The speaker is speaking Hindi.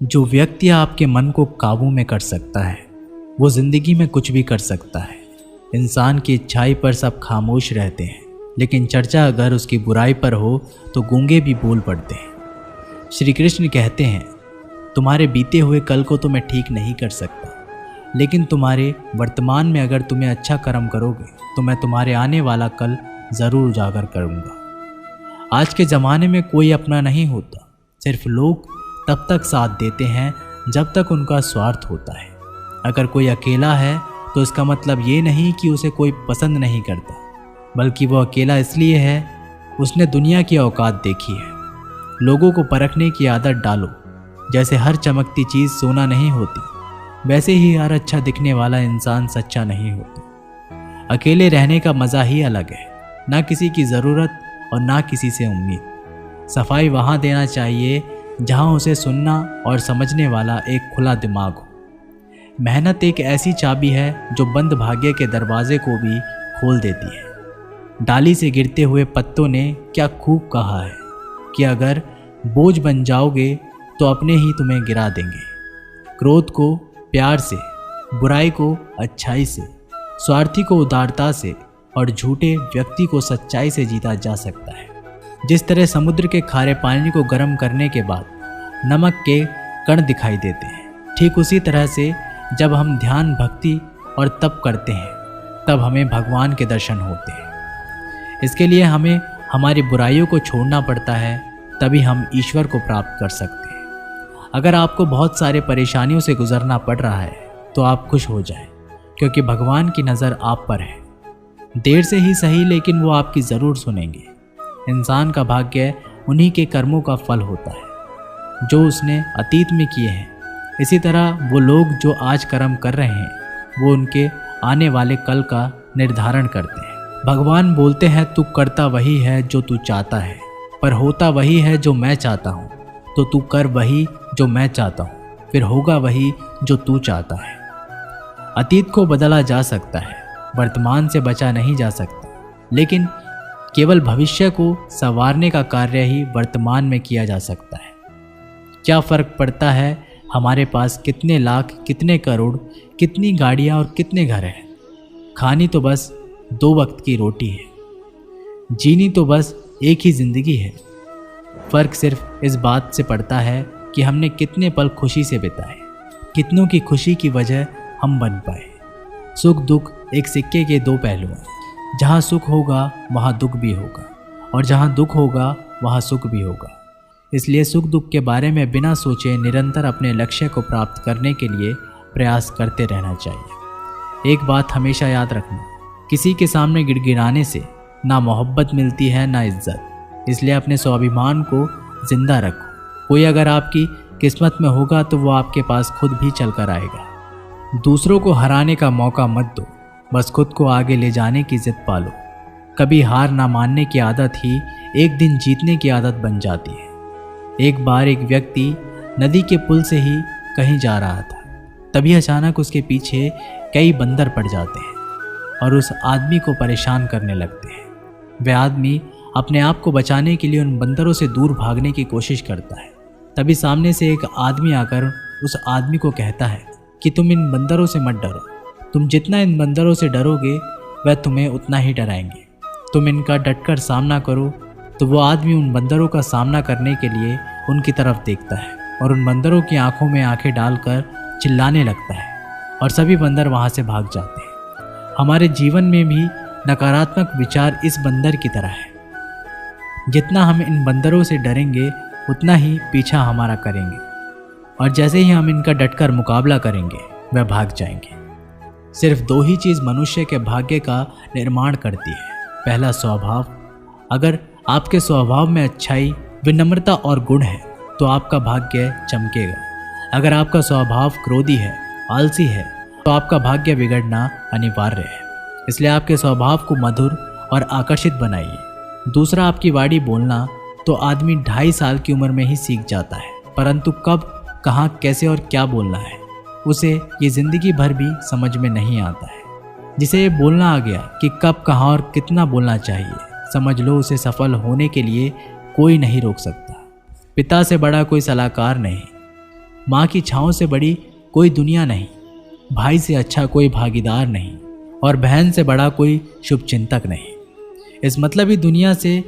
जो व्यक्ति आपके मन को काबू में कर सकता है वो जिंदगी में कुछ भी कर सकता है। इंसान की इच्छाई पर सब खामोश रहते हैं, लेकिन चर्चा अगर उसकी बुराई पर हो तो गूंगे भी बोल पड़ते हैं। श्री कृष्ण कहते हैं, तुम्हारे बीते हुए कल को तो मैं ठीक नहीं कर सकता, लेकिन तुम्हारे वर्तमान में अगर तुम्हें अच्छा कर्म करोगे तो मैं तुम्हारे आने वाला कल ज़रूर उजागर करूँगा। आज के ज़माने में कोई अपना नहीं होता, सिर्फ लोग तब तक साथ देते हैं जब तक उनका स्वार्थ होता है। अगर कोई अकेला है तो इसका मतलब ये नहीं कि उसे कोई पसंद नहीं करता, बल्कि वो अकेला इसलिए है उसने दुनिया की औकात देखी है। लोगों को परखने की आदत डालो। जैसे हर चमकती चीज़ सोना नहीं होती, वैसे ही हर अच्छा दिखने वाला इंसान सच्चा नहीं होता। अकेले रहने का मज़ा ही अलग है, ना किसी की ज़रूरत और ना किसी से उम्मीद। सफाई वहाँ देना चाहिए जहाँ उसे सुनना और समझने वाला एक खुला दिमाग हो। मेहनत एक ऐसी चाबी है जो बंद भाग्य के दरवाजे को भी खोल देती है। डाली से गिरते हुए पत्तों ने क्या खूब कहा है कि अगर बोझ बन जाओगे तो अपने ही तुम्हें गिरा देंगे। क्रोध को प्यार से, बुराई को अच्छाई से, स्वार्थी को उदारता से और झूठे व्यक्ति को सच्चाई से जीता जा सकता है। जिस तरह समुद्र के खारे पानी को गर्म करने के बाद नमक के कण दिखाई देते हैं, ठीक उसी तरह से जब हम ध्यान, भक्ति और तप करते हैं तब हमें भगवान के दर्शन होते हैं। इसके लिए हमें हमारी बुराइयों को छोड़ना पड़ता है, तभी हम ईश्वर को प्राप्त कर सकते हैं। अगर आपको बहुत सारे परेशानियों से गुजरना पड़ रहा है तो आप खुश हो जाएं, क्योंकि भगवान की नज़र आप पर है। देर से ही सही, लेकिन वो आपकी ज़रूर सुनेंगे। इंसान का भाग्य उन्हीं के कर्मों का फल होता है जो उसने अतीत में किए हैं। इसी तरह वो लोग जो आज कर्म कर रहे हैं वो उनके आने वाले कल का निर्धारण करते हैं। भगवान बोलते हैं, तू करता वही है जो तू चाहता है, पर होता वही है जो मैं चाहता हूँ। तो तू कर वही जो मैं चाहता हूँ, फिर होगा वही जो तू चाहता है। अतीत को बदला जा सकता है, वर्तमान से बचा नहीं जा सकता, लेकिन केवल भविष्य को संवारने का कार्य ही वर्तमान में किया जा सकता है। क्या फ़र्क पड़ता है हमारे पास कितने लाख, कितने करोड़, कितनी गाड़ियाँ और कितने घर हैं। खानी तो बस 2 वक्त की रोटी है, जीनी तो बस एक ही ज़िंदगी है। फ़र्क सिर्फ इस बात से पड़ता है कि हमने कितने पल खुशी से बिताए, कितनों की खुशी की वजह हम बन पाए। सुख दुख एक सिक्के के 2 पहलू हैं। जहाँ सुख होगा वहाँ दुख भी होगा, और जहाँ दुख होगा वहाँ सुख भी होगा। इसलिए सुख दुख के बारे में बिना सोचे निरंतर अपने लक्ष्य को प्राप्त करने के लिए प्रयास करते रहना चाहिए। एक बात हमेशा याद रखना, किसी के सामने गिड़गिड़ाने से ना मोहब्बत मिलती है ना इज्जत। इसलिए अपने स्वाभिमान को जिंदा रखो। कोई अगर आपकी किस्मत में होगा तो वो आपके पास खुद भी चल कर आएगा। दूसरों को हराने का मौका मत दो, बस खुद को आगे ले जाने की जिद पालो। कभी हार ना मानने की आदत ही एक दिन जीतने की आदत बन जाती है। एक बार एक व्यक्ति नदी के पुल से ही कहीं जा रहा था, तभी अचानक उसके पीछे कई बंदर पड़ जाते हैं और उस आदमी को परेशान करने लगते हैं। वह आदमी अपने आप को बचाने के लिए उन बंदरों से दूर भागने की कोशिश करता है। तभी सामने से एक आदमी आकर उस आदमी को कहता है कि तुम इन बंदरों से मत डरो, तुम जितना इन बंदरों से डरोगे वह तुम्हें उतना ही डराएंगे। तुम इनका डटकर सामना करो। तो वो आदमी उन बंदरों का सामना करने के लिए उनकी तरफ देखता है और उन बंदरों की आंखों में आंखें डालकर चिल्लाने लगता है, और सभी बंदर वहाँ से भाग जाते हैं। हमारे जीवन में भी नकारात्मक विचार इस बंदर की तरह है। जितना हम इन बंदरों से डरेंगे उतना ही पीछा हमारा करेंगे, और जैसे ही हम इनका डटकर मुकाबला करेंगे वह भाग जाएंगे। सिर्फ 2 ही चीज़ मनुष्य के भाग्य का निर्माण करती है। पहला, स्वभाव। अगर आपके स्वभाव में अच्छाई, विनम्रता और गुण है तो आपका भाग्य चमकेगा। अगर आपका स्वभाव क्रोधी है, आलसी है, तो आपका भाग्य बिगड़ना अनिवार्य है। इसलिए आपके स्वभाव को मधुर और आकर्षित बनाइए। दूसरा, आपकी वाणी बोलना तो आदमी 2.5 साल की उम्र में ही सीख जाता है, परंतु कब, कहाँ, कैसे और क्या बोलना है उसे ये ज़िंदगी भर भी समझ में नहीं आता है। जिसे ये बोलना आ गया कि कब, कहाँ और कितना बोलना चाहिए, समझ लो उसे सफल होने के लिए कोई नहीं रोक सकता। पिता से बड़ा कोई सलाहकार नहीं, माँ की छाँव से बड़ी कोई दुनिया नहीं, भाई से अच्छा कोई भागीदार नहीं और बहन से बड़ा कोई शुभचिंतक नहीं। इस मतलबी दुनिया से